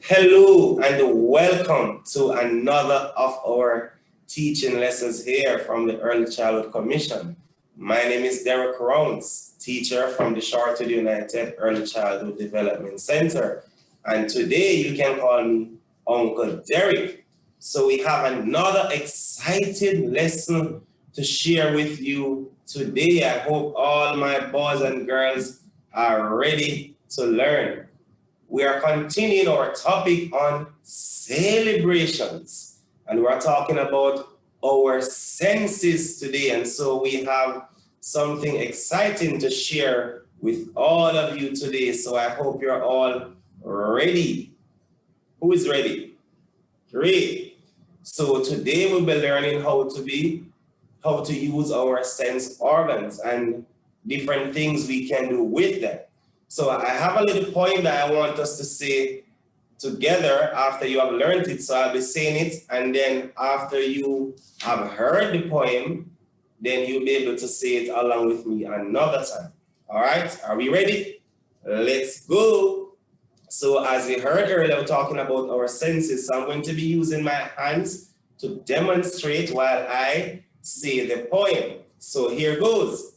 Hello and welcome to another of our teaching lessons here from the Early Childhood Commission. My name is Derek Rounds, teacher from the Chartered United Early Childhood Development Center. And today you can call me Uncle Derek. So we have another exciting lesson to share with you today. I hope all my boys and girls are ready to learn. We are continuing our topic on celebrations, and we're talking about our senses today. And so we have something exciting to share with all of you today. So I hope you're all ready. Who is ready? Great. So today we'll be learning how to use our sense organs and different things we can do with them. So I have a little poem that I want us to say together after you have learned it. So I'll be saying it, and then after you have heard the poem, then you'll be able to say it along with me another time. All right, are we ready? Let's go. So as you heard earlier, we're talking about our senses. So I'm going to be using my hands to demonstrate while I say the poem. So here goes.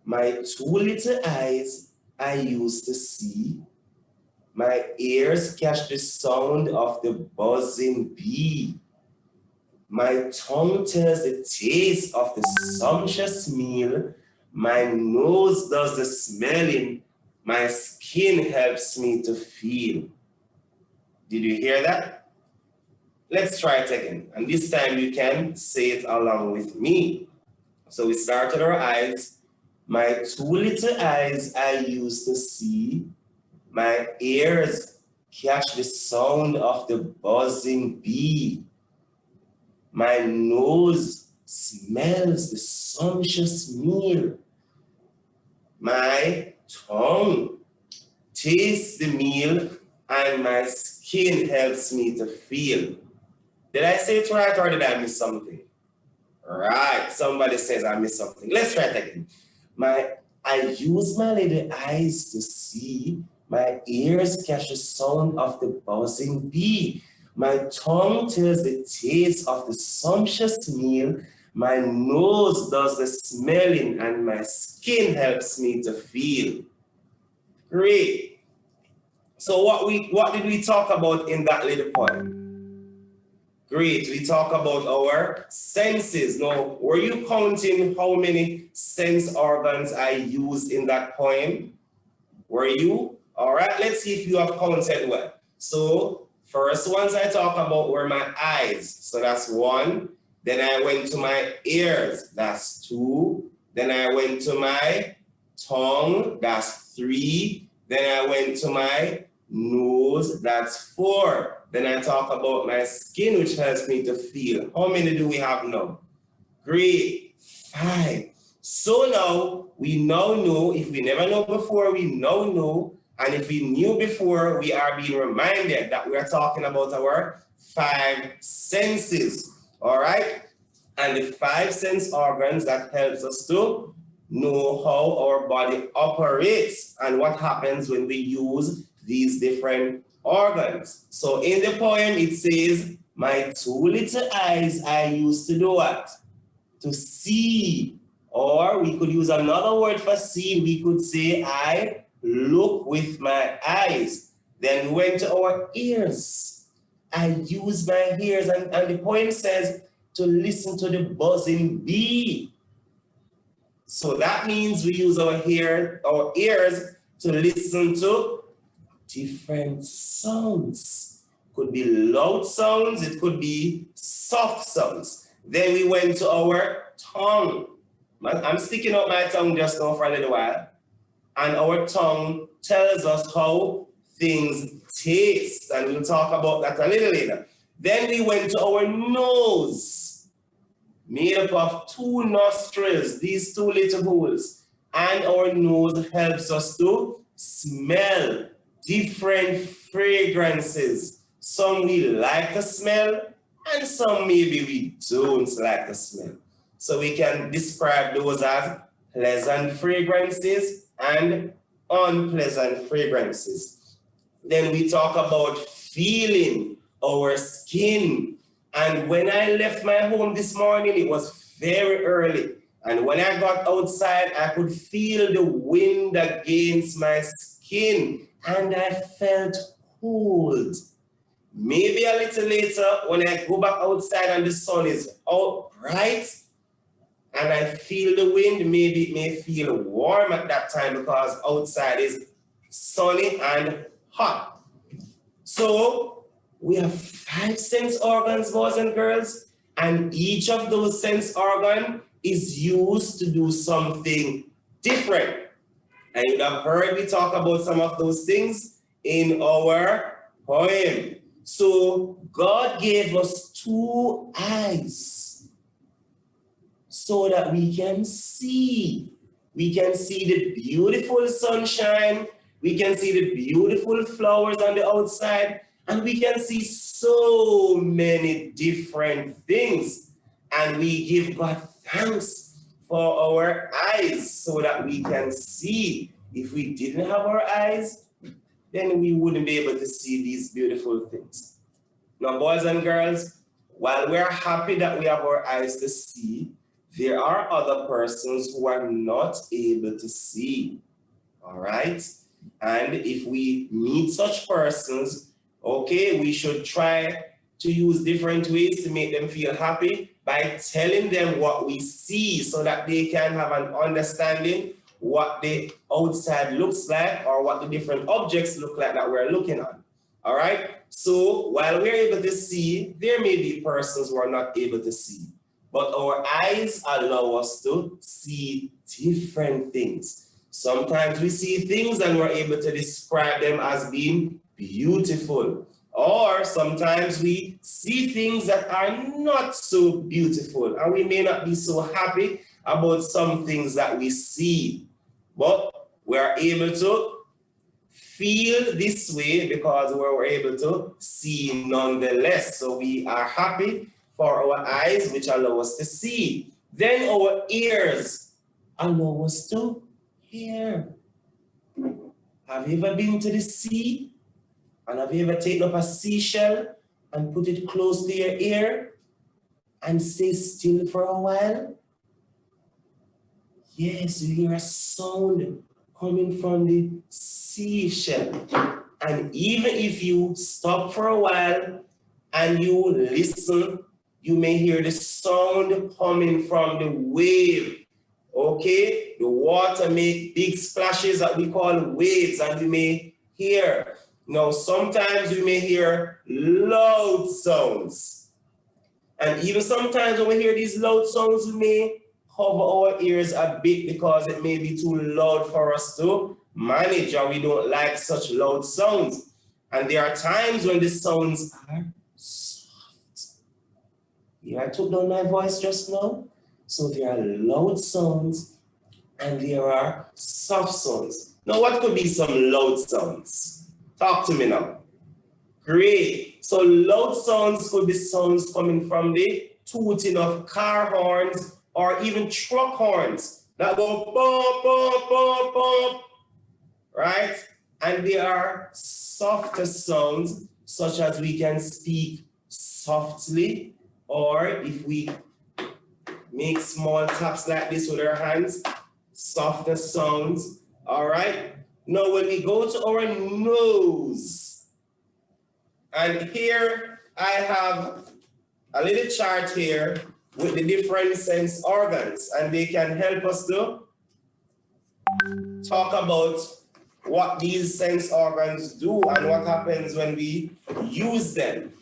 My two little eyes I used to see, my ears catch the sound of the buzzing bee. My tongue tells the taste of the sumptuous meal. My nose does the smelling. My skin helps me to feel. Did you hear that? Let's try it again. And this time you can say it along with me. So we start with our eyes. My two little eyes I used to see, my ears catch the sound of the buzzing bee. My nose smells the sumptuous meal. My tongue tastes the meal, and my skin helps me to feel. Did I say it right or did I miss something? Right, somebody says I missed something. Let's try it again. I use my little eyes to see, my ears catch the sound of the buzzing bee. My tongue tells the taste of the sumptuous meal. My nose does the smelling, and my skin helps me to feel. Great. So what did we talk about in that little poem? Great, we talk about our senses. Now, were you counting how many sense organs I used in that poem? Were you? All right, let's see if you have counted well. So, first ones I talk about were my eyes. So that's one. Then I went to my ears. That's two. Then I went to my tongue. That's three. Then I went to my nose. That's four. Then I talk about my skin, which helps me to feel. How many do we have now? Great, 5. So now, we now know, if we never know before, we now know. And if we knew before, we are being reminded that we are talking about our 5 senses, all right? And the 5 sense organs that helps us to know how our body operates and what happens when we use these different organs. So in the poem, it says, my two little eyes I used to do what? To see. Or we could use another word for see. We could say, I look with my eyes. Then we went to our ears. I use my ears. And the poem says, to listen to the buzzing bee. So that means we use our ears to listen to different sounds. Could be loud sounds, it could be soft sounds. Then we went to our tongue. I'm sticking out my tongue just now for a little while. And our tongue tells us how things taste. And we'll talk about that a little later. Then we went to our nose, made up of 2 nostrils, these 2 little holes. And our nose helps us to smell different fragrances. Some we like to smell, and some maybe we don't like to smell. So we can describe those as pleasant fragrances and unpleasant fragrances. Then we talk about feeling our skin. And when I left my home this morning, it was very early. And when I got outside, I could feel the wind against my skin and I felt cold. Maybe a little later, when I go back outside and the sun is out bright and I feel the wind, maybe it may feel warm at that time because outside is sunny and hot. So we have 5 sense organs, boys and girls, and each of those sense organs is used to do something different. And you have heard me talk about some of those things in our poem. So God gave us 2 eyes so that we can see. We can see the beautiful sunshine. We can see the beautiful flowers on the outside. And we can see so many different things. And we give God thanks for our eyes so that we can see. If we didn't have our eyes, then we wouldn't be able to see these beautiful things. Now, boys and girls, while we're happy that we have our eyes to see, there are other persons who are not able to see, all right? And if we meet such persons, okay, we should try to use different ways to make them feel happy by telling them what we see so that they can have an understanding what the outside looks like or what the different objects look like that we're looking at. All right? So while we're able to see, there may be persons who are not able to see, but our eyes allow us to see different things. Sometimes we see things and we're able to describe them as being beautiful. Or sometimes we see things that are not so beautiful and we may not be so happy about some things that we see. But we are able to feel this way because we're able to see nonetheless. So we are happy for our eyes, which allow us to see. Then our ears allow us to hear. Have you ever been to the sea? And have you ever taken up a seashell and put it close to your ear and stay still for a while? Yes, you hear a sound coming from the seashell. And even if you stop for a while and you listen, you may hear the sound coming from the wave. Okay? The water makes big splashes that we call waves, and you may hear. Now, sometimes we may hear loud sounds. And even sometimes when we hear these loud sounds, we may cover our ears a bit because it may be too loud for us to manage, or we don't like such loud sounds. And there are times when the sounds are soft. Yeah, I took down my voice just now. So there are loud sounds and there are soft sounds. Now, what could be some loud sounds? Talk to me now. Great. So loud sounds could be sounds coming from the tooting of car horns or even truck horns that go bump, bump, bump, bump, right? And there are softer sounds, such as we can speak softly, or if we make small taps like this with our hands, softer sounds, all right? Now, when we go to our nose, and here I have a little chart here with the different sense organs, and they can help us to talk about what these sense organs do and what happens when we use them.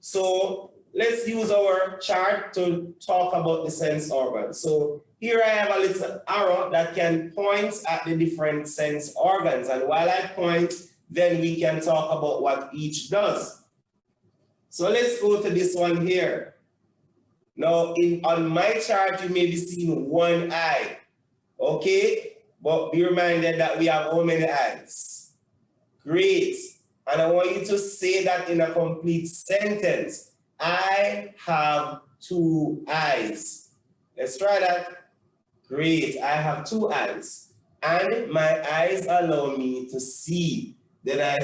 So let's use our chart to talk about the sense organs. So here I have a little arrow that can point at the different sense organs, and while I point, then we can talk about what each does. So let's go to this one here. Now, on my chart, you may be seeing one eye, okay? But be reminded that we have how many eyes? Great. And I want you to say that in a complete sentence. I have 2 eyes. Let's try that. Great. I have 2 eyes. And my eyes allow me to see. Then I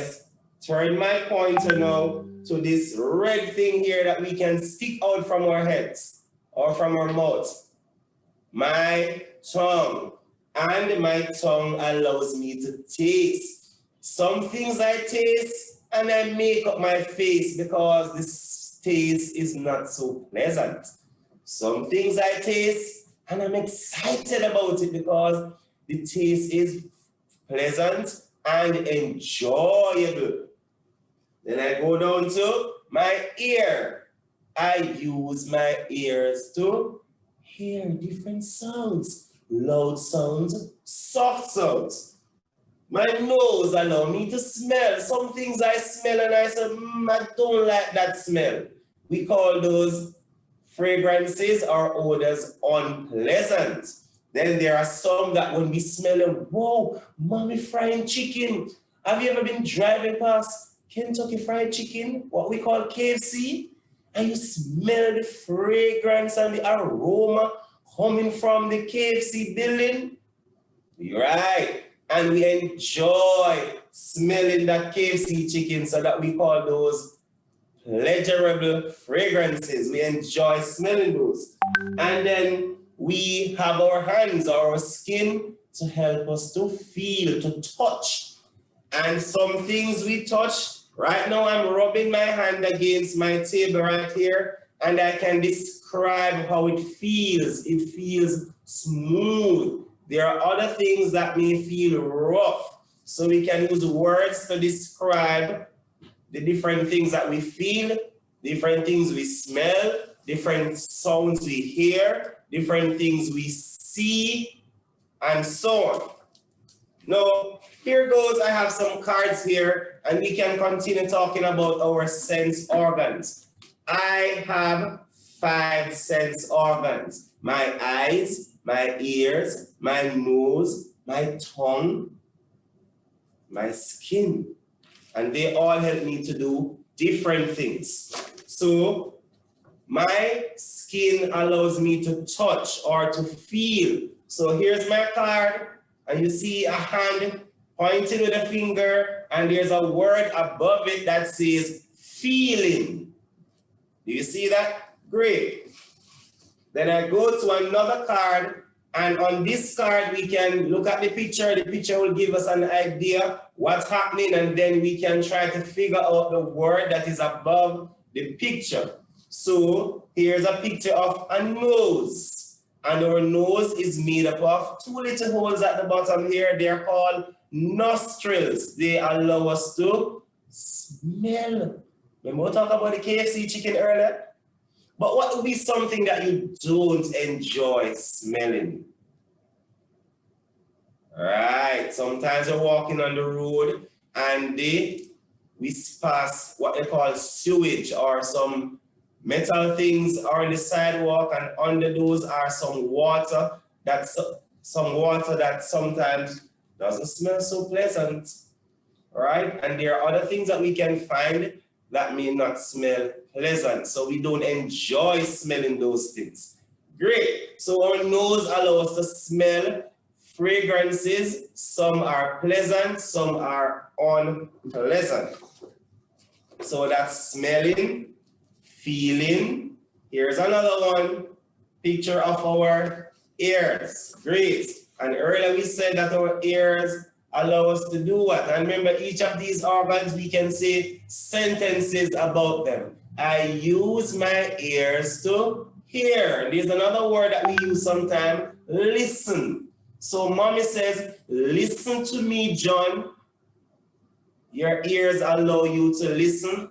turn my pointer now to this red thing here that we can stick out from our heads or from our mouth. My tongue. And my tongue allows me to taste. Some things I taste and I make up my face because this taste is not so pleasant. Some things I taste and I'm excited about it because the taste is pleasant and enjoyable. Then I go down to my ear. I use my ears to hear different sounds, loud sounds, soft sounds. My nose allows me to smell. Some things I smell and I say, I don't like that smell. We call those fragrances or odors unpleasant. Then there are some that when we smell them, whoa, mommy frying chicken. Have you ever been driving past Kentucky Fried Chicken, what we call KFC? And you smell the fragrance and the aroma coming from the KFC building? Right. And we enjoy smelling that KFC chicken, so that we call those pleasurable fragrances. We enjoy smelling those. And then we have our hands, our skin, to help us to feel, to touch. And some things we touch, right now I'm rubbing my hand against my table right here, and I can describe how it feels. It feels smooth. There are other things that may feel rough. So we can use words to describe the different things that we feel, different things we smell, different sounds we hear, different things we see, and so on. Now, here goes, I have some cards here, and we can continue talking about our sense organs. I have 5 sense organs: my eyes, my ears, my nose, my tongue, my skin. And they all help me to do different things. So my skin allows me to touch or to feel. So here's my card, and you see a hand pointing with a finger, and there's a word above it that says feeling. Do you see that? Great. Then I go to another card, and on this card we can look at the picture. The picture will give us an idea what's happening, and then we can try to figure out the word that is above the picture. So here's a picture of a nose, and our nose is made up of 2 little holes at the bottom here. They're called nostrils. They allow us to smell. Remember we talked about the KFC chicken earlier? But what would be something that you don't enjoy smelling? Right, sometimes you're walking on the road and we pass what they call sewage or some metal things are on the sidewalk, and under those are some water that sometimes doesn't smell so pleasant, right? And there are other things that we can find that may not smell pleasant, so we don't enjoy smelling those things. Great, so our nose allows us to smell fragrances. Some are pleasant, some are unpleasant. So that's smelling, feeling. Here's another one, picture of our ears. Great, and earlier we said that our ears allow us to do what? And remember, each of these organs, we can say sentences about them. I use my ears to hear. There's another word that we use sometimes, listen. So mommy says, listen to me, John. Your ears allow you to listen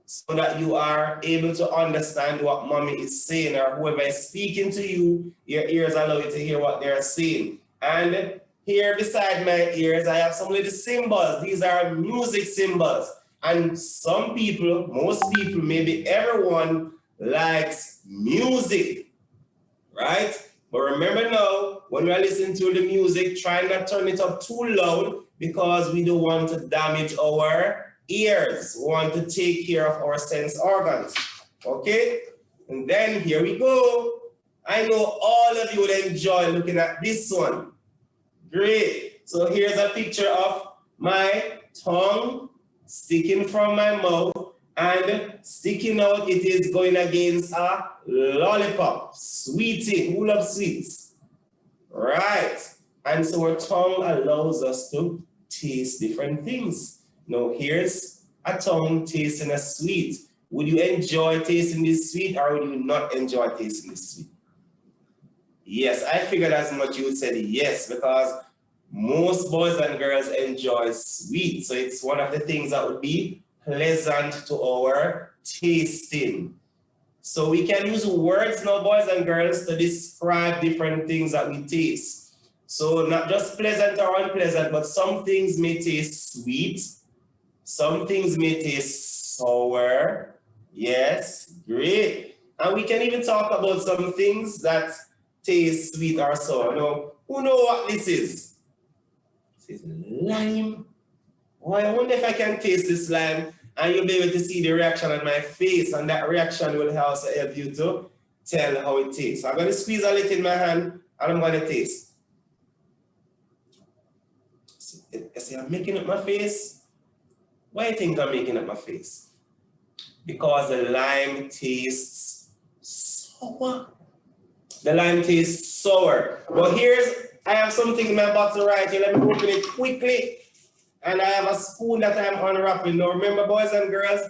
so that you are able to understand what mommy is saying, or whoever is speaking to you, your ears allow you to hear what they're saying. And here beside my ears, I have some little symbols. These are music symbols. And some people, most people, maybe everyone likes music, right? But remember now, when we are listening to the music, try not to turn it up too loud, because we don't want to damage our ears. We want to take care of our sense organs, okay? And then here we go. I know all of you would enjoy looking at this one. Great. So here's a picture of my tongue, sticking from my mouth, and sticking out, it is going against a lollipop. Sweetie, who loves sweets? Right. And so our tongue allows us to taste different things. Now, here's a tongue tasting a sweet. Would you enjoy tasting this sweet, or would you not enjoy tasting this sweet? Yes, I figured as much. You would say yes, because most boys and girls enjoy sweet. So it's one of the things that would be pleasant to our tasting. So we can use words now, boys and girls, to describe different things that we taste. So not just pleasant or unpleasant, but some things may taste sweet. Some things may taste sour. Yes, great. And we can even talk about some things that taste sweet or sour. Now, who know what this is? This is lime. Oh, I wonder if I can taste this lime, and you'll be able to see the reaction on my face, and that reaction will also help you to tell how it tastes. I'm going to squeeze a little in my hand, and I'm going to taste. See, I'm making up my face. Why do you think I'm making up my face? Because the lime tastes sour. The lime tastes sour. But I have something in my bottle right here. Let me open it quickly. And I have a spoon that I'm unwrapping. Now remember, boys and girls,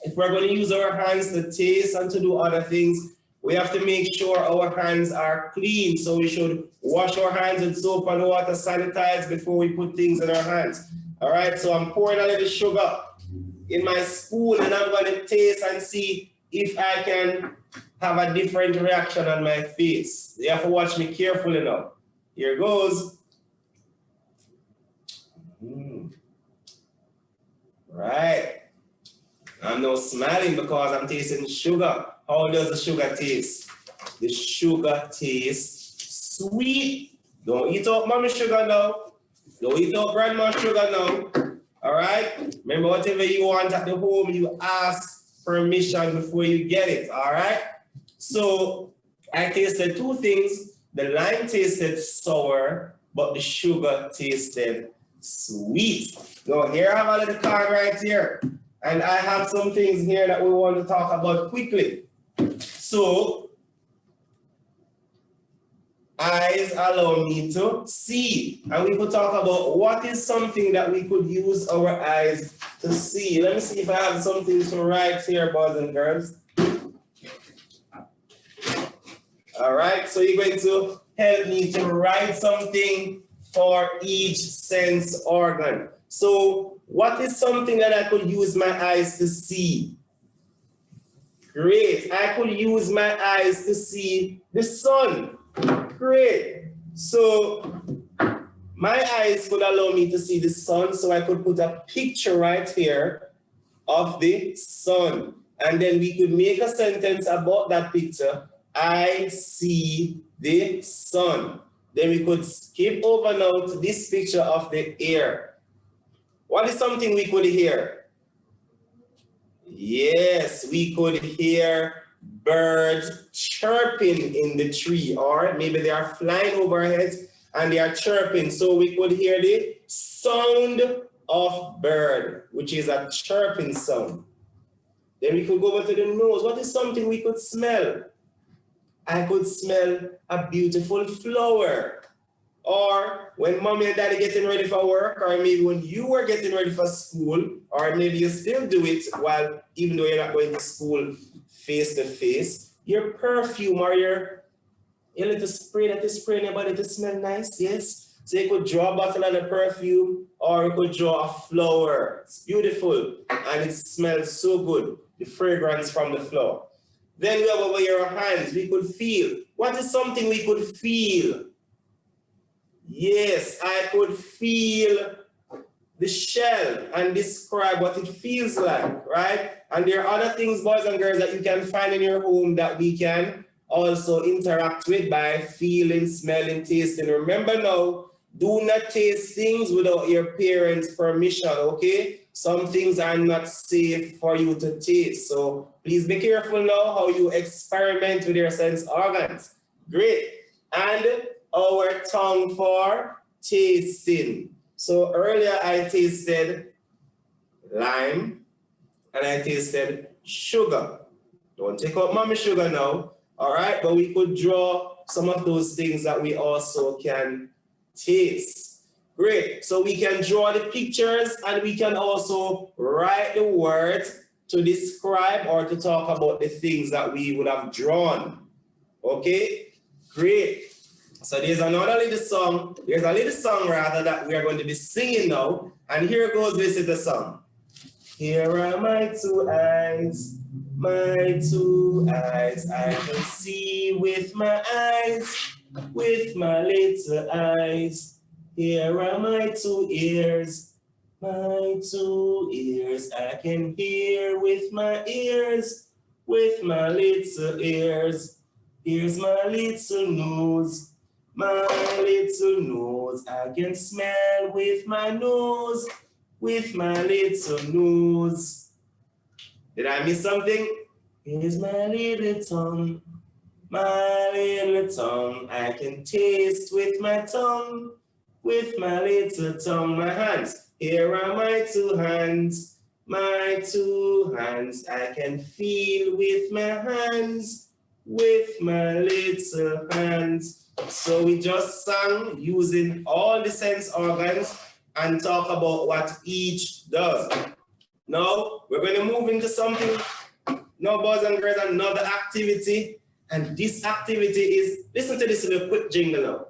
if we're going to use our hands to taste and to do other things, we have to make sure our hands are clean. So we should wash our hands with soap and water, sanitize before we put things in our hands. All right, so I'm pouring a little sugar in my spoon, and I'm going to taste and see if I can have a different reaction on my face. You have to watch me carefully now. Here goes. Right. I'm now smiling because I'm tasting sugar. How does the sugar taste? The sugar tastes sweet. Don't eat up mommy's sugar now. Don't eat up grandma's sugar now. All right? Remember, whatever you want at the home, you ask permission before you get it. All right? So I tasted two things. The lime tasted sour, but the sugar tasted sweet. Now here I have a little card right here, and I have some things here that we want to talk about quickly. So eyes allow me to see, and we could talk about what is something that we could use our eyes to see. Let me see if I have something to write here, boys and girls. All right, so you're going to help me to write something for each sense organ. So what is something that I could use my eyes to see? Great, I could use my eyes to see the sun. Great, so my eyes could allow me to see the sun, so I could put a picture right here of the sun. And then we could make a sentence about that picture. I see the sun. Then we could skip over now to this picture of the air. What is something we could hear? Yes, we could hear birds chirping in the tree, or maybe they are flying over our heads and they are chirping. So we could hear the sound of bird, which is a chirping sound. Then we could go over to the nose. What is something we could smell? I could smell a beautiful flower. Or when mommy and daddy getting ready for work, or maybe when you were getting ready for school, or maybe you still do it while, even though you're not going to school face to face, your perfume or your little spray that is spraying your body to smell nice, yes? So you could draw a bottle of the perfume, or you could draw a flower. It's beautiful, and it smells so good, the fragrance from the flower. Then we have over your hands, we could feel. What is something we could feel? Yes, I could feel the shell and describe what it feels like, right? And there are other things, boys and girls, that you can find in your home that we can also interact with by feeling, smelling, tasting. Remember now, do not taste things without your parents' permission, okay? Some things are not safe for you to taste. So please be careful now how you experiment with your sense organs. Great. And our tongue for tasting. So earlier I tasted lime, and I tasted sugar. Don't take out mommy sugar now, all right? But we could draw some of those things that we also can taste. Great, so we can draw the pictures and we can also write the words to describe or to talk about the things that we would have drawn. Okay, great. So there's another little song, rather that we are going to be singing now. And here goes, this is the song. Here are my two eyes, I can see with my eyes, with my little eyes. Here are my two ears, I can hear with my ears, with my little ears. Here's my little nose, I can smell with my nose, with my little nose. Did I miss something? Here's my little tongue, I can taste with my tongue, with my little tongue. My hands, here are my two hands, I can feel with my hands, with my little hands. So we just sang using all the sense organs and talk about what each does. Now we're going to move into something, now boys and girls, another activity. And this activity is, listen to this little quick jingle now.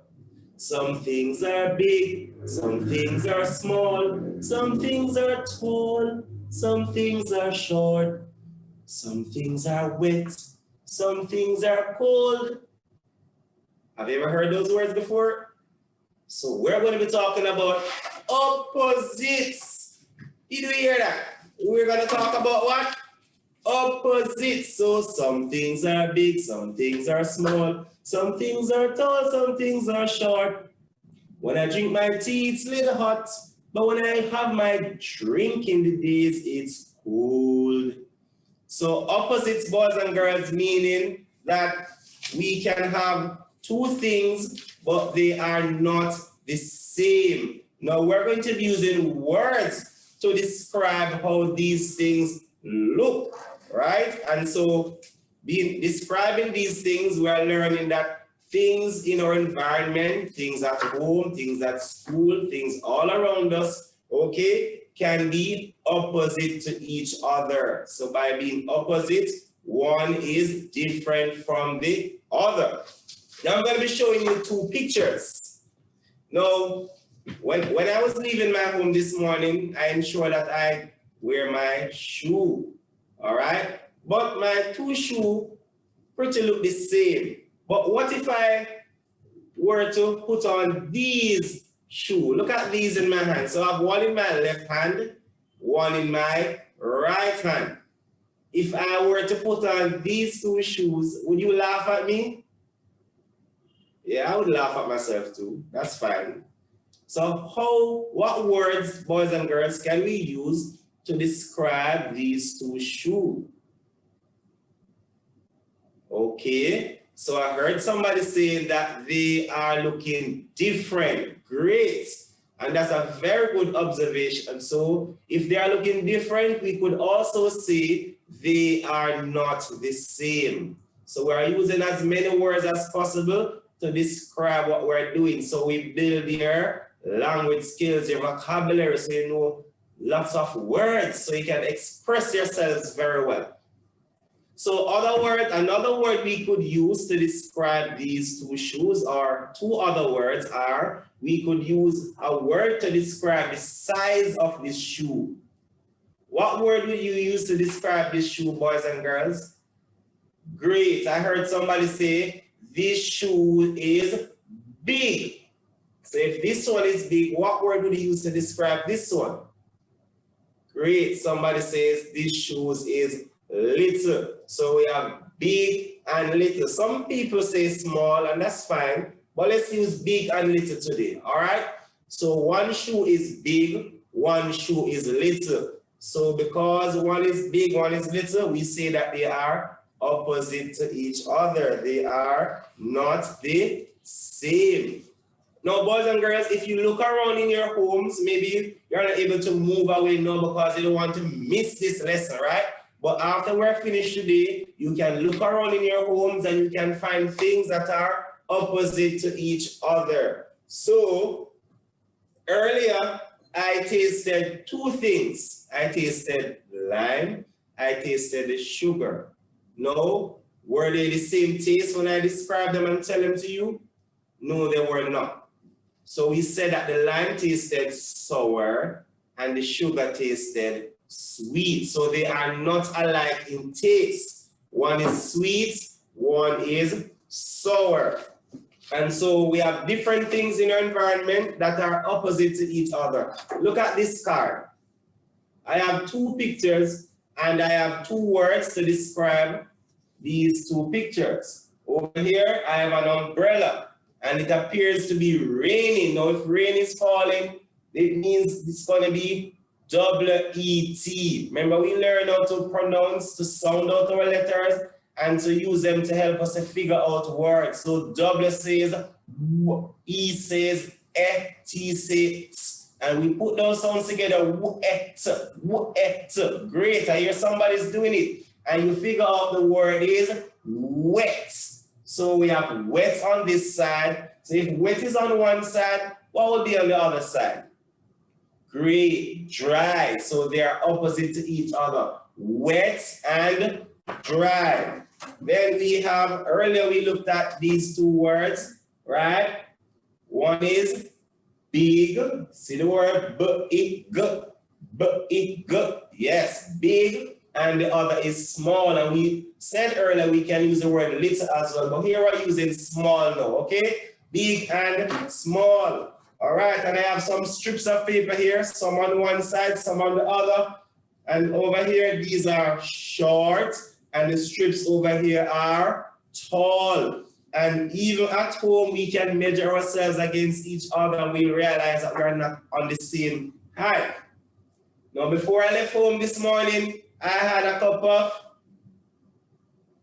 Some things are big, some things are small, some things are tall, some things are short, some things are wet, some things are cold. Have you ever heard those words before? So we're going to be talking about opposites. Did you hear that? We're going to talk about what? Opposites. So some things are big, some things are small, some things are tall, some things are short. When I drink my tea, it's a little hot, but when I have my drink in the days, it's cold. So opposites, boys and girls, meaning that we can have two things, but they are not the same. Now we're going to be using words to describe how these things look, right? And so describing these things, we are learning that things in our environment, things at home, things at school, things all around us, okay, can be opposite to each other. So by being opposite, one is different from the other. Now I'm going to be showing you two pictures. Now, when I was leaving my home this morning, I ensured that I wear my shoe, all right? But my two shoes pretty look the same. But what if I were to put on these shoes? Look at these in my hand. So I have one in my left hand, one in my right hand. If I were to put on these two shoes, would you laugh at me? Yeah, I would laugh at myself too. That's fine. So what words, boys and girls, can we use to describe these two shoes? Okay, so I heard somebody saying that they are looking different. Great. And that's a very good observation. So if they are looking different, we could also say they are not the same. So we are using as many words as possible to describe what we're doing. So we build your language skills, your vocabulary, so you know lots of words, so you can express yourselves very well. So another word we could use to describe these two shoes, or two other words are, we could use a word to describe the size of this shoe. What word would you use to describe this shoe, boys and girls? Great, I heard somebody say, this shoe is big. So if this one is big, what word would you use to describe this one? Great, somebody says this shoe is little. So we have big and little. Some people say small, and that's fine, but let's use big and little today, all right? So one shoe is big, one shoe is little. So because one is big, one is little, we say that they are opposite to each other. They are not the same. Now, boys and girls, if you look around in your homes, maybe you're not able to move away now because you don't want to miss this lesson, right? But after we're finished today, you can look around in your homes and you can find things that are opposite to each other. So, earlier, I tasted two things. I tasted lime, I tasted the sugar. No, were they the same taste when I described them and tell them to you? No, they were not. So we said that the lime tasted sour and the sugar tasted sweet. So they are not alike in taste. One is sweet, one is sour. And so we have different things in our environment that are opposite to each other. Look at this card. I have two pictures and I have two words to describe these two pictures. Over here, I have an umbrella. And it appears to be raining. Now, if rain is falling, it means it's going to be W-E-T. Remember, we learned how to pronounce, to sound out our letters, and to use them to help us to figure out words. So W says W, E says E, T says, and we put those sounds together, wet, wet. Great, I hear somebody's doing it. And you figure out the word is wet. So we have wet on this side. So if wet is on one side, what will be on the other side? Great, dry. So they are opposite to each other. Wet and dry. Then we have, earlier we looked at these two words, right? One is big. See the word big, big. Yes, big. And the other is small. And we said earlier we can use the word little as well, but here we're using small now, okay? Big and small. All right, and I have some strips of paper here, some on one side, some on the other. And over here, these are short, and the strips over here are tall. And even at home, we can measure ourselves against each other, and we realize that we're not on the same height. Now, before I left home this morning, I had a cup of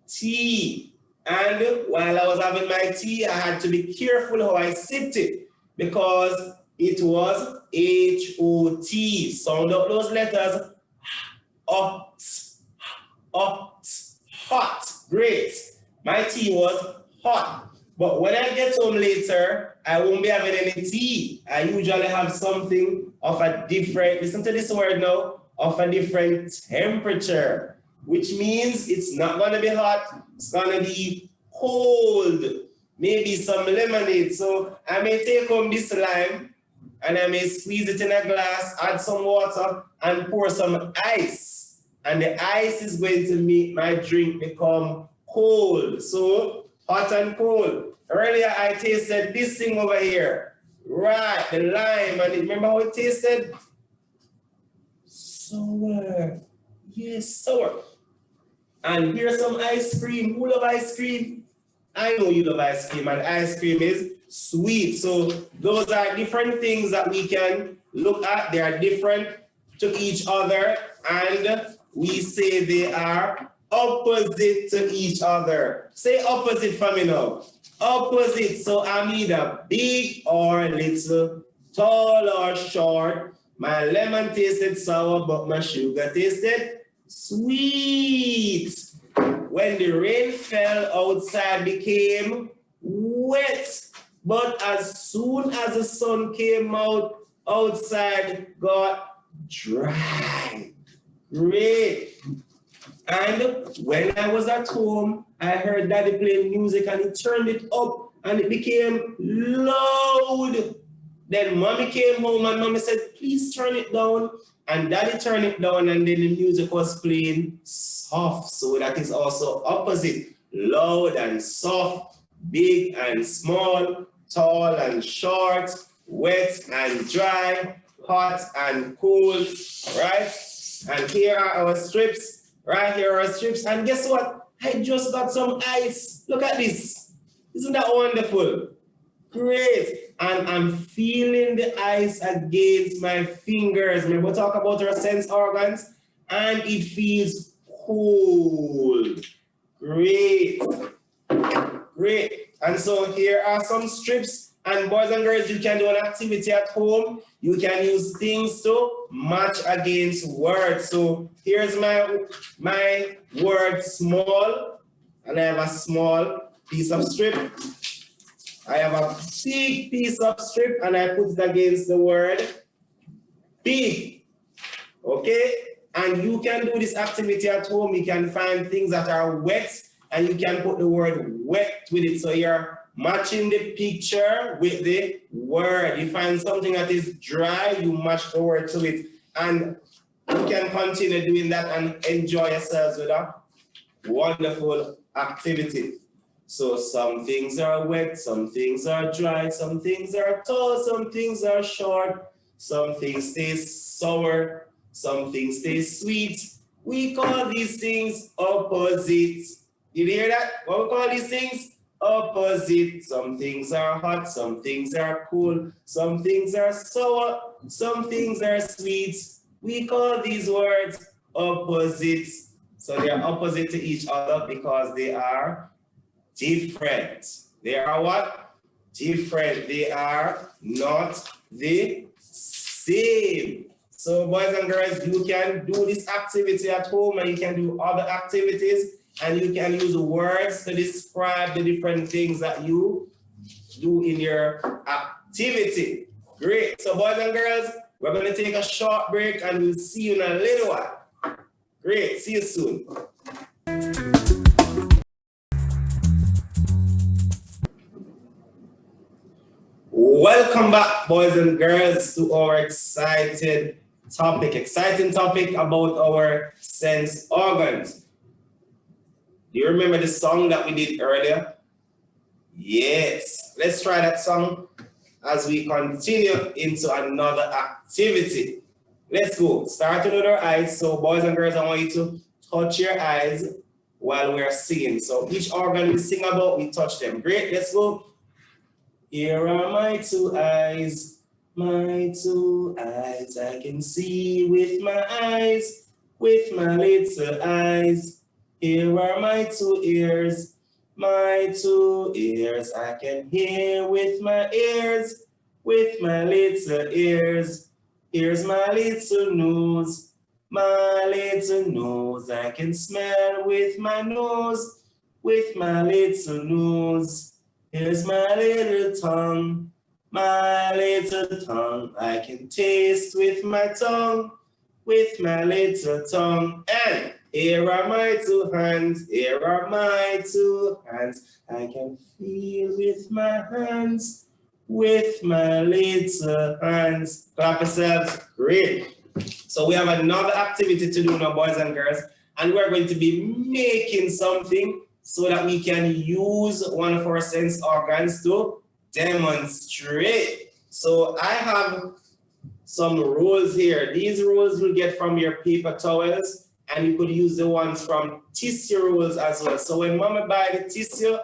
tea. And while I was having my tea, I had to be careful how I sipped it because it was H-O-T. Sound up those letters. Hot, hot. Great. My tea was hot. But when I get home later, I won't be having any tea. I usually have something of a different, listen to this word now, of a different temperature, which means it's not going to be hot, it's going to be cold, maybe some lemonade. So I may take home this lime and I may squeeze it in a glass, add some water and pour some ice. And the ice is going to make my drink become cold. So hot and cold. Earlier I tasted this thing over here, right, the lime, and remember how it tasted? Sour. Yes, sour. And here's some ice cream. Who love ice cream? I know you love ice cream, and ice cream is sweet. So those are different things that we can look at. They are different to each other, and we say they are opposite to each other. Say opposite for me now. Opposite. So I'm either big or little, tall or short. My lemon tasted sour, but my sugar tasted sweet. When the rain fell, outside became wet. But as soon as the sun came out, outside got dry. Great. And when I was at home, I heard Daddy playing music and he turned it up and it became loud. Then Mommy came home and Mommy said, please turn it down. And Daddy turned it down and then the music was playing soft. So that is also opposite. Loud and soft, big and small, tall and short, wet and dry, hot and cold, right? And here are our strips. Right here are our strips. And guess what? I just got some ice. Look at this. Isn't that wonderful? Great. And I'm feeling the ice against my fingers. Remember, talk about our sense organs. And it feels cold. Great. Great. And so here are some strips And boys and girls, you can do an activity at home. You can use things to match against words. So here's my word small, and I have a small piece of strip. I have a big piece of strip, and I put it against the word big. Okay? And you can do this activity at home. You can find things that are wet, and you can put the word wet with it. So you're matching the picture with the word. You find something that is dry, you match the word to it. And you can continue doing that and enjoy yourselves with a wonderful activity. So some things are wet, some things are dry, some things are tall, some things are short, some things stay sour, some things stay sweet. We call these things opposites. Did you hear that? What we call these things? Opposite. Some things are hot, some things are cool, some things are sour, some things are sweet. We call these words opposites. So they are opposite to each other because they are different. They are what? Different. They are not the same. So boys and girls, you can do this activity at home, and you can do other activities, and you can use words to describe the different things that you do in your activity. Great. So boys and girls, we're going to take a short break, and we'll see you in a little while. Great. See you soon. Welcome back, boys and girls, to our exciting topic about our sense organs. Do you remember the song that we did earlier? Yes. Let's try that song as we continue into another activity. Let's go. Starting with our eyes. So boys and girls, I want you to touch your eyes while we're singing. So each organ we sing about, we touch them. Great. Let's go. Here are my two eyes, I can see with my eyes, with my little eyes. Here are my two ears, I can hear with my ears, with my little ears. Here's my little nose, I can smell with my nose, with my little nose. Here's my little tongue, I can taste with my tongue, with my little tongue. And here are my two hands, I can feel with my hands, with my little hands. Clap yourselves. Great. So we have another activity to do now, boys and girls, and we're going to be making something so that we can use one of our sense organs to demonstrate. So I have some rolls here. These rolls you'll get from your paper towels, and you could use the ones from tissue rolls as well. So when mama buy the tissue,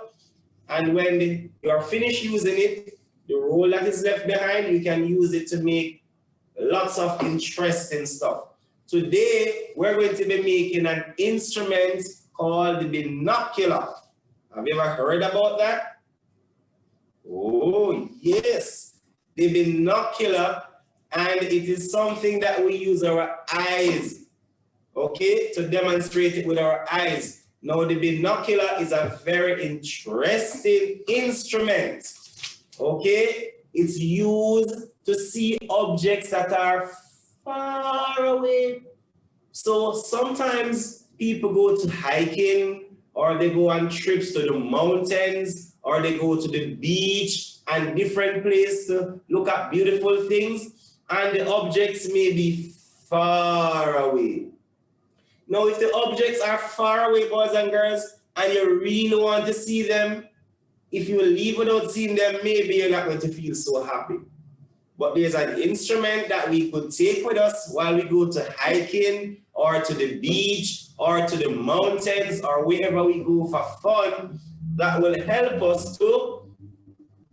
and when you're finished using it, the roll that is left behind, you can use it to make lots of interesting stuff. Today, we're going to be making an instrument called the binocular. Have you ever heard about that? Oh, yes. The binocular, and it is something that we use our eyes, okay, to demonstrate it with our eyes. Now, the binocular is a very interesting instrument, okay? It's used to see objects that are far away. So sometimes people go to hiking, or they go on trips to the mountains, or they go to the beach and different places to look at beautiful things, and the objects may be far away. Now, if the objects are far away, boys and girls, and you really want to see them, if you leave without seeing them, maybe you're not going to feel so happy. But there's an instrument that we could take with us while we go to hiking, or to the beach, or to the mountains, or wherever we go for fun, that will help us to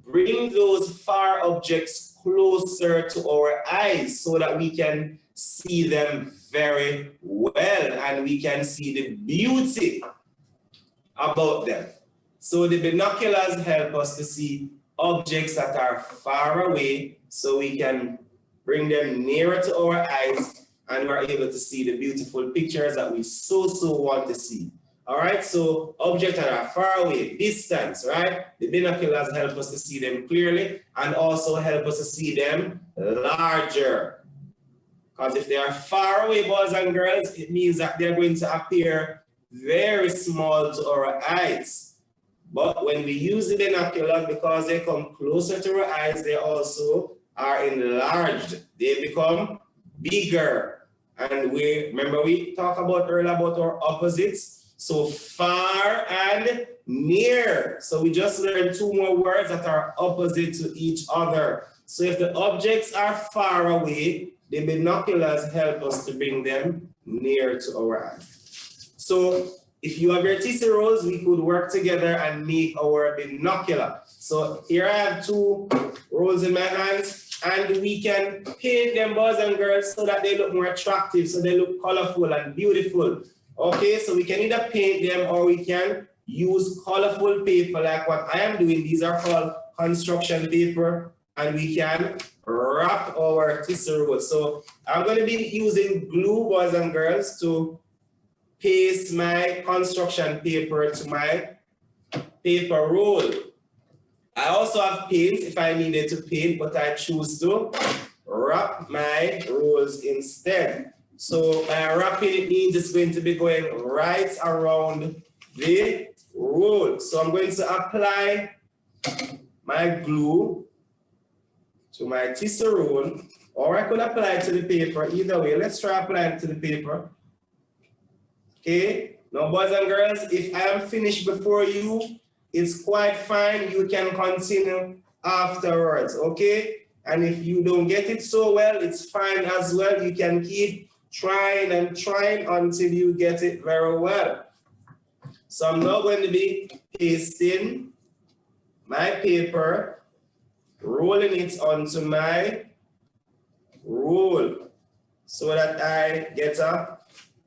bring those far objects closer to our eyes so that we can see them very well and we can see the beauty about them. So the binoculars help us to see objects that are far away so we can bring them nearer to our eyes and we're able to see the beautiful pictures that we so want to see. All right, so objects that are far away, distance, right? The binoculars help us to see them clearly and also help us to see them larger. Because if they are far away, boys and girls, it means that they're going to appear very small to our eyes. But when we use the binocular, because they come closer to our eyes, they also are enlarged. They become bigger. And remember we talked about earlier about our opposites. So far and near. So we just learned two more words that are opposite to each other. So if the objects are far away, the binoculars help us to bring them near to our eyes. So if you have your tissue rolls, we could work together and make our binocular. So here I have two rolls in my hands, and we can paint them, boys and girls, so that they look more attractive, so they look colorful and beautiful. Okay, so we can either paint them or we can use colorful paper like what I am doing. These are called construction paper, and we can wrap our tissue roll. So I'm going to be using glue, boys and girls, to paste my construction paper to my paper roll. I also have paint if I needed to paint, but I choose to wrap my rolls instead. So by wrapping, it means it's going to be going right around the roll. So I'm going to apply my glue to my tissue roll, or I could apply it to the paper. Either way, let's try applying it to the paper. Okay, now boys and girls, if I am finished before you, it's quite fine. You can continue afterwards, okay? And if you don't get it so well, it's fine as well. You can keep trying and trying until you get it very well. So I'm now going to be pasting my paper, rolling it onto my roll so that I get a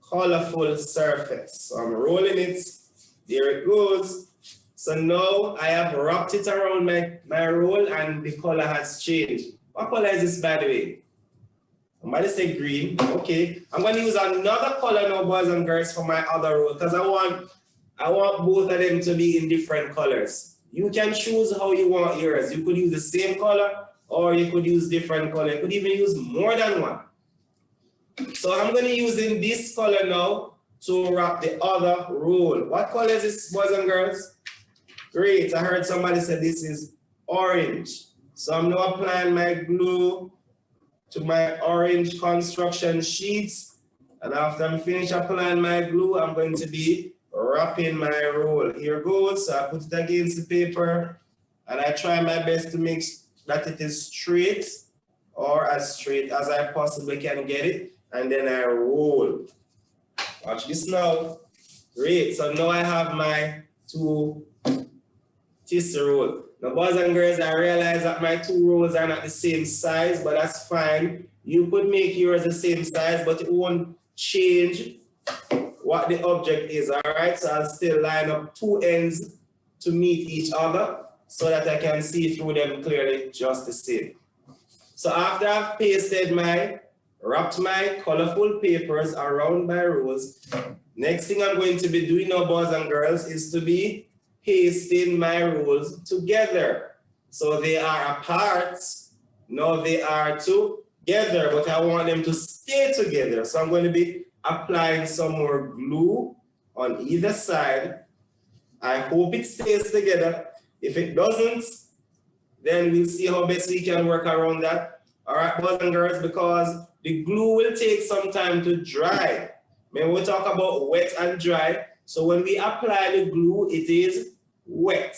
colorful surface. So I'm rolling it, there it goes. So now I have wrapped it around my roll and the color has changed. What color is this, by the way? Somebody say green. Okay, I'm going to use another color now, boys and girls, for my other roll, because I want both of them to be in different colors. You can choose how you want yours. You could use the same color or you could use different color. You could even use more than one. So I'm going to use in this color now to wrap the other roll. What color is this, boys and girls? Great, I heard somebody say this is orange. So I'm now applying my glue to my orange construction sheets. And after I'm finished applying my glue, I'm going to be wrapping my roll. Here goes. So I put it against the paper and I try my best to make that it is straight or as straight as I possibly can get it. And then I roll. Watch this now. Great. So now I have my two tissue roll. Now, boys and girls, I realize that my two rolls are not the same size, but that's fine. You could make yours the same size, but it won't change what the object is, all right? So I'll still line up two ends to meet each other so that I can see through them clearly just the same. So after I've wrapped my colorful papers around my rolls, next thing I'm going to be doing now, boys and girls, is to be pasting my rolls together. So they are apart, now they are together, but I want them to stay together. So I'm going to be applying some more glue on either side. I hope it stays together. If it doesn't, then we'll see how best we can work around that. All right, boys and girls, because the glue will take some time to dry. When we talk about wet and dry, so when we apply the glue, it is wet.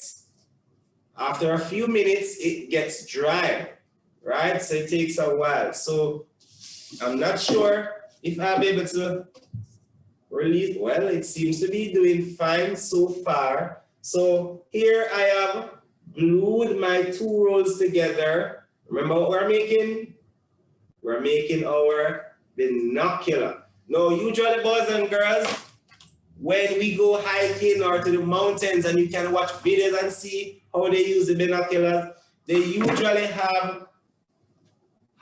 After a few minutes, it gets dry, right? So it takes a while. So I'm not sure if I'll be able to release. Well, it seems to be doing fine so far. So here I have glued my two rolls together. Remember what we're making? We're making our binocular. Now, usually, boys and girls, when we go hiking or to the mountains and you can watch videos and see how they use the binoculars, they usually have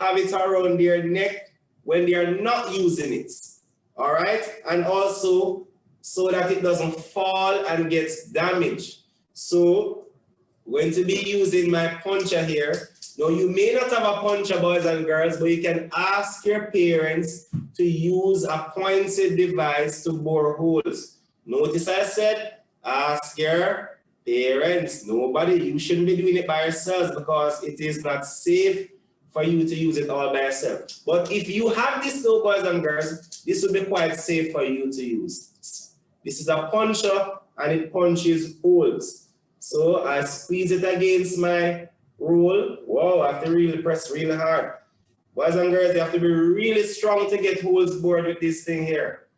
it around their neck when they are not using it. All right, and also so that it doesn't fall and gets damaged. So going to be using my puncher here. Now you may not have a puncher, boys and girls, but you can ask your parents to use a pointed device to bore holes. Notice I said ask your parents. Nobody, you shouldn't be doing it by yourselves because it is not safe for you to use it all by yourself. But if you have this though, boys and girls, this will be quite safe for you to use. This is a puncher and it punches holes. So I squeeze it against my roll. Wow, I have to really press really hard. Boys and girls, you have to be really strong to get holes bored with this thing here.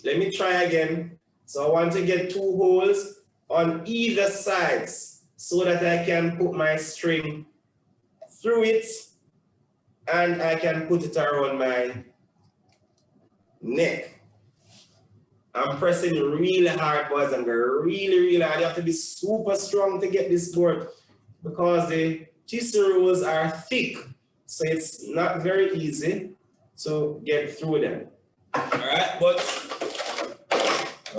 Let me try again. So I want to get 2 holes on either sides so that I can put my string through it and I can put it around my neck. I'm pressing really hard, boys and girls, really hard. You have to be super strong to get this board because the tissue rolls are thick, so it's not very easy to get through them. All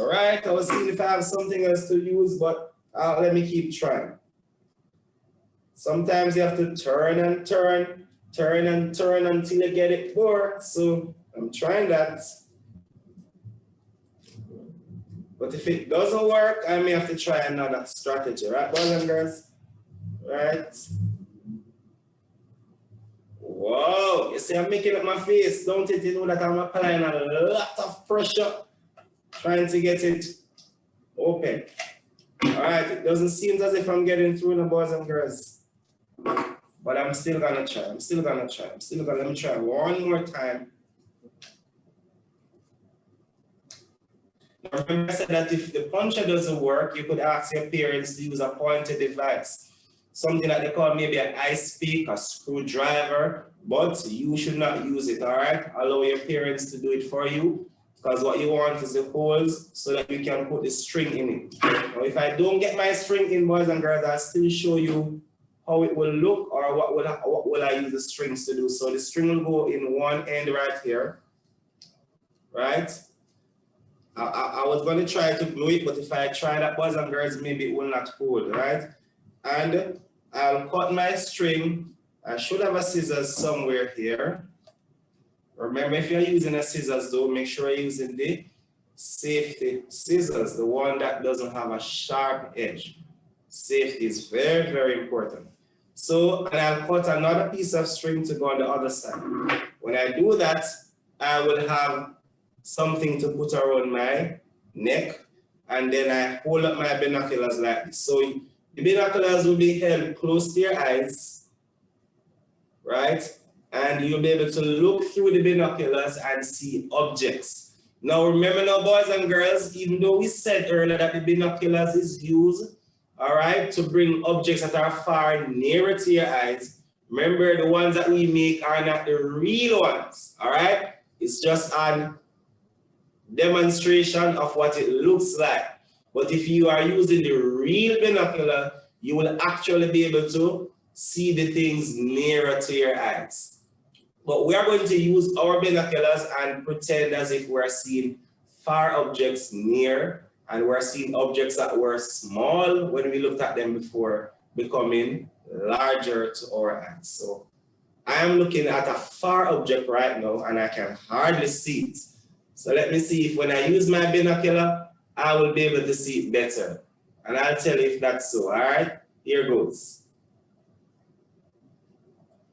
right, I was seeing if I have something else to use, but let me keep trying. Sometimes you have to turn and turn until you get it bored. So I'm trying that. But if it doesn't work, I may have to try another strategy, right, boys and girls? Right? Whoa, you see I'm making up my face, don't it? You know that I'm applying a lot of pressure trying to get it open. All right, it doesn't seem as if I'm getting through the boys and girls. But I'm still gonna try, let me try one more time. Now remember I said that if the puncher doesn't work, you could ask your parents to use a pointed device. Something that they call maybe an ice pick, a screwdriver, but you should not use it, all right? Allow your parents to do it for you, because what you want is the holes so that you can put the string in it. Now if I don't get my string in, boys and girls, I'll still show you how it will look or what will I use the strings to do. So the string will go in one end right here, right? I was going to try to glue it, but if I try that, boys and girls, maybe it will not hold, right? And I'll cut my string. I should have a scissors somewhere here. Remember, if you're using a scissors though, make sure you're using the safety scissors, the one that doesn't have a sharp edge. Safety is very important. So, and I'll cut another piece of string to go on the other side. When I do that, I will have something to put around my neck, and then I hold up my binoculars like this. So the binoculars will be held close to your eyes, right? And you'll be able to look through the binoculars and see objects. Now remember now, boys and girls, even though we said earlier that the binoculars is used, all right, to bring objects that are far nearer to your eyes, remember the ones that we make are not the real ones, all right? It's just an demonstration of what it looks like. But if you are using the real binocular, you will actually be able to see the things nearer to your eyes. But we are going to use our binoculars and pretend as if we're seeing far objects near, and we're seeing objects that were small when we looked at them before becoming larger to our eyes. So I am looking at a far object right now and I can hardly see it. So let me see if when I use my binocular, I will be able to see it better. And I'll tell you if that's so, all right? Here goes.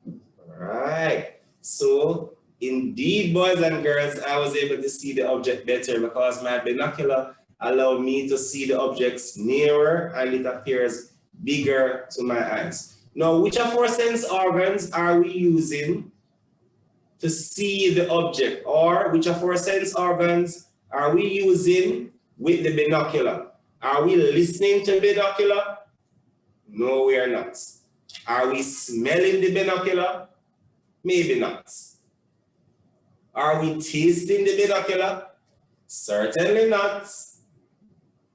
All right. So indeed, boys and girls, I was able to see the object better because my binocular allowed me to see the objects nearer and it appears bigger to my eyes. Now, which of our sense organs are we using to see the object, or which of our sense organs are we using with the binocular? Are we listening to the binocular? No, we are not. Are we smelling the binocular? Maybe not. Are we tasting the binocular? Certainly not.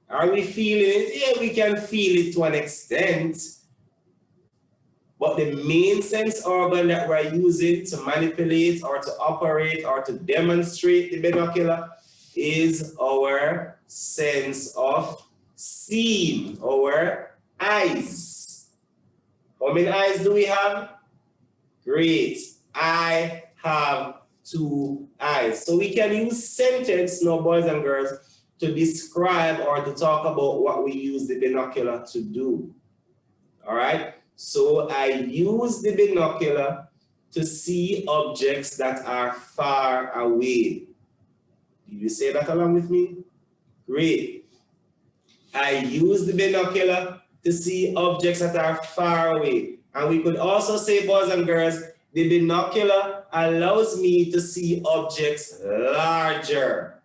Are we feeling it? Yeah, we can feel it to an extent. But the main sense organ that we're using to manipulate or to operate or to demonstrate the binocular is our sense of seeing, our eyes. How many eyes do we have? Great. I have 2 eyes. So we can use sentence now, boys and girls, to describe or to talk about what we use the binocular to do. All right? So I use the binocular to see objects that are far away. Did you say that along with me? Great. I use the binocular to see objects that are far away. And we could also say, boys and girls, the binocular allows me to see objects larger.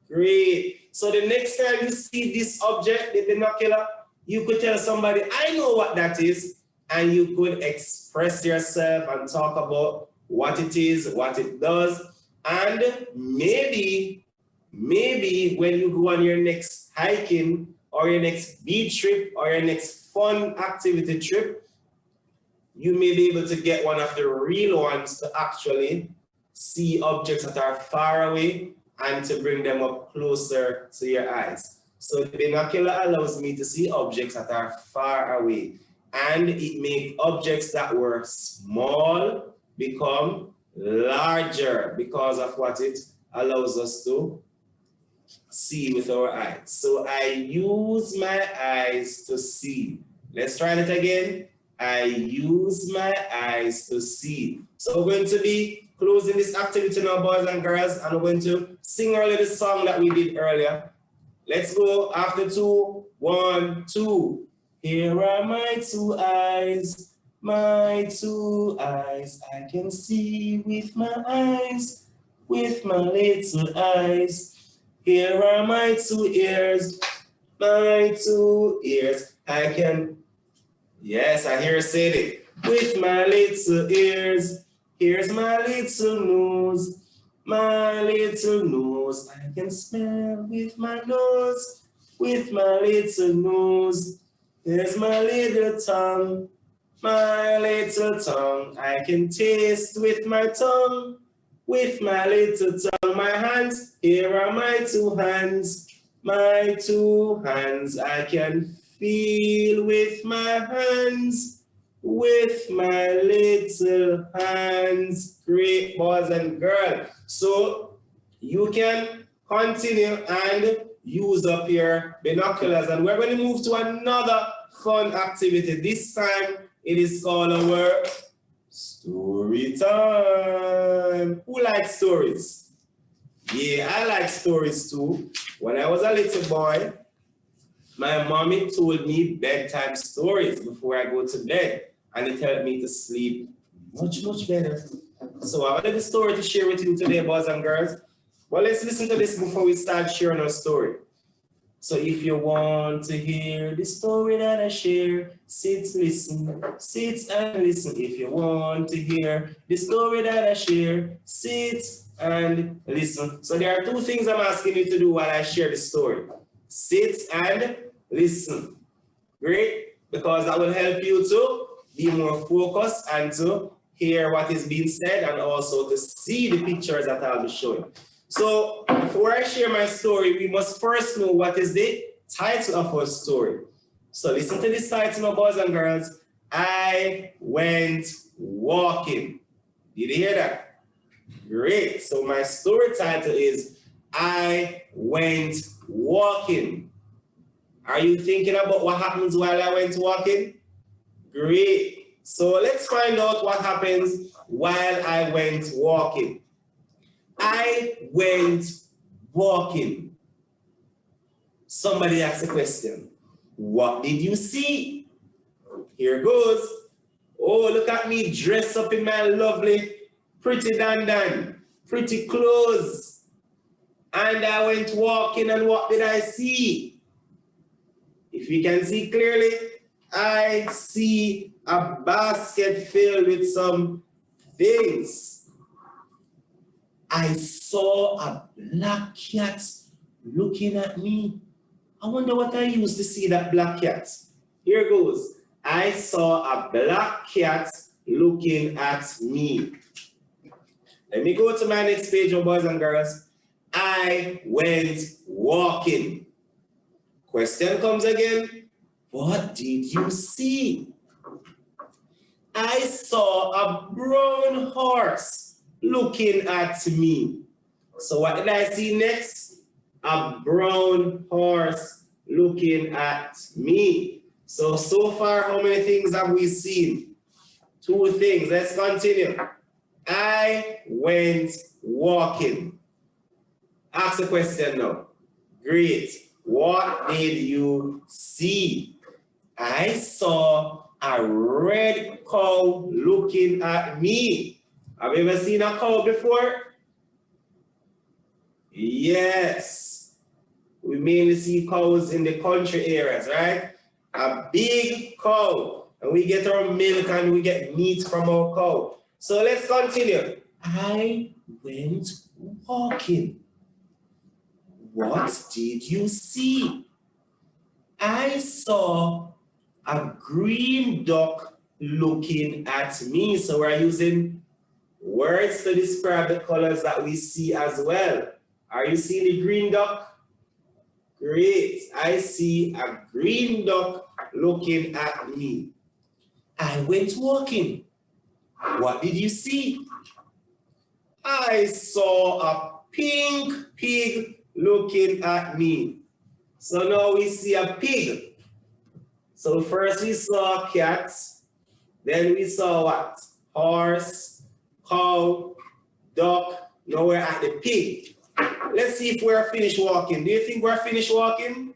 Great. So the next time you see this object, the binocular, you could tell somebody, I know what that is, and you could express yourself and talk about what it is, what it does, and maybe when you go on your next hiking or your next beach trip or your next fun activity trip, you may be able to get one of the real ones to actually see objects that are far away and to bring them up closer to your eyes. So the binocular allows me to see objects that are far away, and it makes objects that were small become larger because of what it allows us to see with our eyes. So I use my eyes to see. Let's try it again. I use my eyes to see. So we're going to be closing this activity now, boys and girls, and we're going to sing our little song that we did earlier. Let's go after 2, 1, 2. Here are my 2 eyes, my 2 eyes. I can see with my eyes, with my little eyes. Here are my 2 ears, my 2 ears. I can, yes, I hear say it. With my little ears, here's my little nose. My little nose, I can smell with my nose, with my little nose. Here's my little tongue, my little tongue. I can taste with my tongue, with my little tongue. My hands, here are my 2 hands, my 2 hands. I can feel with my hands, with my little hands. Great, boys and girls. So you can continue and use up your binoculars. And we're going to move to another fun activity. This time it is called our story time. Who likes stories? Yeah, I like stories too. When I was a little boy, my mommy told me bedtime stories before I go to bed, and it helped me to sleep much, much better. So I have a little story to share with you today, boys and girls. Well, let's listen to this before we start sharing our story. So if you want to hear the story that I share, sit, listen, sit and listen. If you want to hear the story that I share, sit and listen. So there are 2 things I'm asking you to do while I share the story. Sit and listen. Great, because that will help you to be more focused and to hear what is being said and also to see the pictures that I'll be showing. So before I share my story, we must first know what is the title of our story. So listen to this title now, boys and girls. I went walking. Did you hear that? Great. So my story title is I went walking. Are you thinking about what happens while I went walking? Great. So let's find out what happens while I went walking. I went walking. Somebody asked a question. What did you see? Here goes. Oh, look at me dressed up in my lovely, pretty dandan, pretty clothes. And I went walking, and what did I see? If you can see clearly, I see a basket filled with some things. I saw a black cat looking at me. I wonder what I used to see that black cat. Here goes. I saw a black cat looking at me. Let me go to my next page, boys and girls. I went walking. Question comes again. What did you see? I saw a brown horse looking at me. So what did I see next? A brown horse looking at me. So far, how many things have we seen? 2 things. Let's continue. I went walking. Ask the question now. Great. What did you see? I saw a red cow looking at me. Have you ever seen a cow before? Yes. We mainly see cows in the country areas, right? A big cow. And we get our milk and we get meat from our cow. So let's continue. I went walking. What did you see? I saw a green duck looking at me. So we're using words to describe the colors that we see as well. Are you seeing the green duck? Great. I see a green duck looking at me. I went walking. What did you see? I saw a pink pig looking at me. So now we see a pig. So first we saw a cat, then we saw what? Horse, cow, duck. Now we're at the pig. Let's see if we're finished walking. Do you think we're finished walking?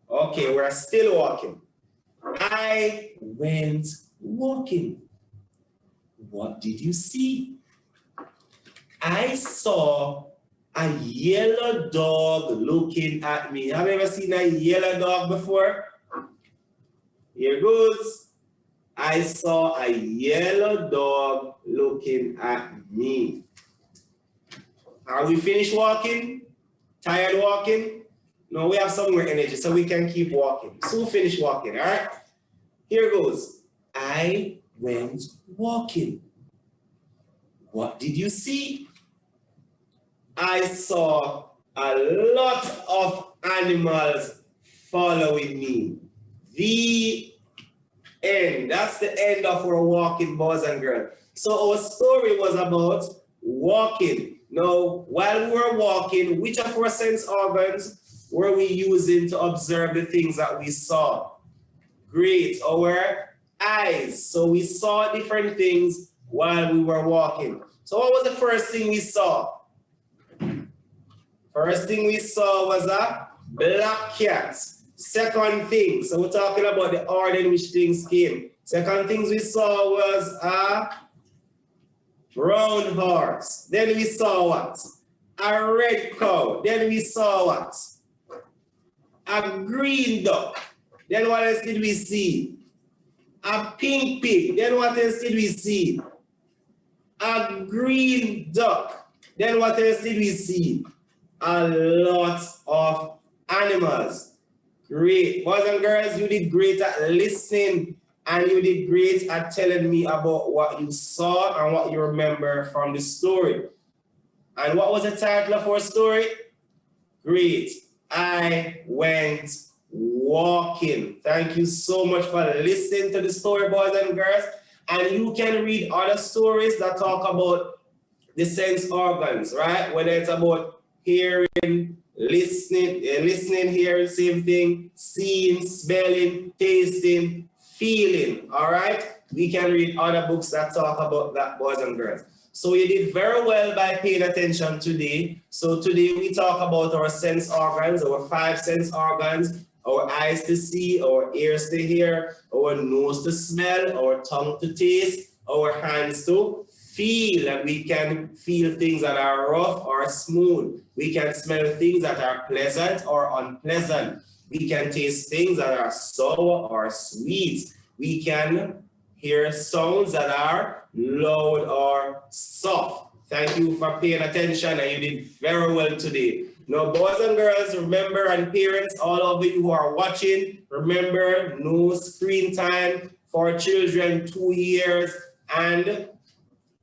Okay, we're still walking. I went walking. What did you see? I saw a yellow dog looking at me. Have you ever seen a yellow dog before? Here goes. I saw a yellow dog looking at me. Are we finished walking? Tired walking? No, we have some more energy, so we can keep walking. So finish walking, all right? Here goes. I went walking. What did you see? I saw a lot of animals following me. The end. That's the end of our walking, boys and girls. So our story was about walking. Now, while we were walking, which of our sense organs were we using to observe the things that we saw? Great, our eyes. So we saw different things while we were walking. So what was the first thing we saw? First thing we saw was a black cat. Second thing, so we're talking about the order in which things came. Second things we saw was a brown horse. Then we saw what? A red cow. Then we saw what? A green duck. Then what else did we see? A pink pig. Then what else did we see? A green duck. Then what else did we see? A lot of animals. Great. Boys and girls, you did great at listening and you did great at telling me about what you saw and what you remember from the story. And what was the title of our story? Great. I went walking. Thank you so much for listening to the story, boys and girls. And you can read other stories that talk about the sense organs, right? Whether it's about hearing, listening, hearing, same thing, seeing, smelling, tasting, feeling, all right? We can read other books that talk about that, boys and girls. So you did very well by paying attention today. So today we talk about our sense organs, our 5 sense organs, our eyes to see, our ears to hear, our nose to smell, our tongue to taste, our hands to feel, and we can feel things that are rough or smooth. We can smell things that are pleasant or unpleasant. We can taste things that are sour or sweet. We can hear sounds that are loud or soft. Thank you for paying attention and you did very well today. Now, boys and girls, remember, and parents, all of you who are watching, remember, no screen time for children 2 years and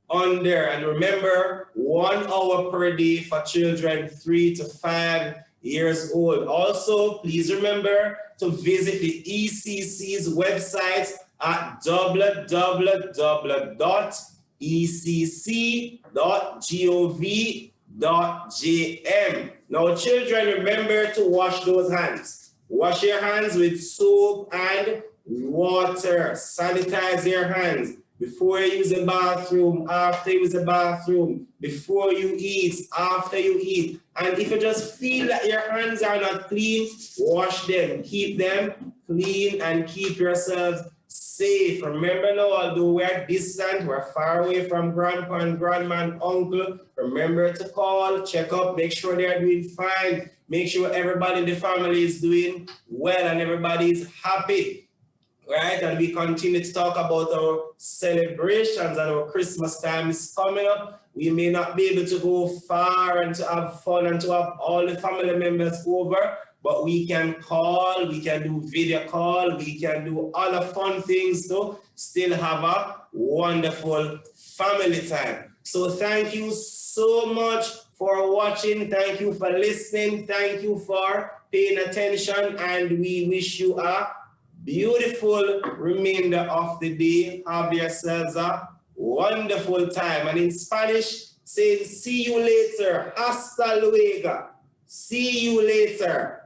under. And remember, 1 hour per day for children 3 to 5 years old. Also, please remember to visit the ECC's website at www.ecc.gov.jm. Now, children, remember to wash those hands. Wash your hands with soap and water. Sanitize your hands before you use the bathroom, after you use the bathroom, before you eat, after you eat. And if you just feel that your hands are not clean, wash them. Keep them clean and keep yourselves safe. Remember now, although we're distant, we're far away from grandpa and grandma and uncle, remember to call, check up, make sure they're doing fine, make sure everybody in the family is doing well and everybody is happy. Right, and we continue to talk about our celebrations, and our Christmas time is coming up. We may not be able to go far and to have fun and to have all the family members over, but we can call, we can do video call, we can do other fun things to still have a wonderful family time. So thank you so much for watching. Thank you for listening. Thank you for paying attention, and we wish you a beautiful remainder of the day. Have yourselves a wonderful time. And in Spanish, say see you later. Hasta luego. See you later.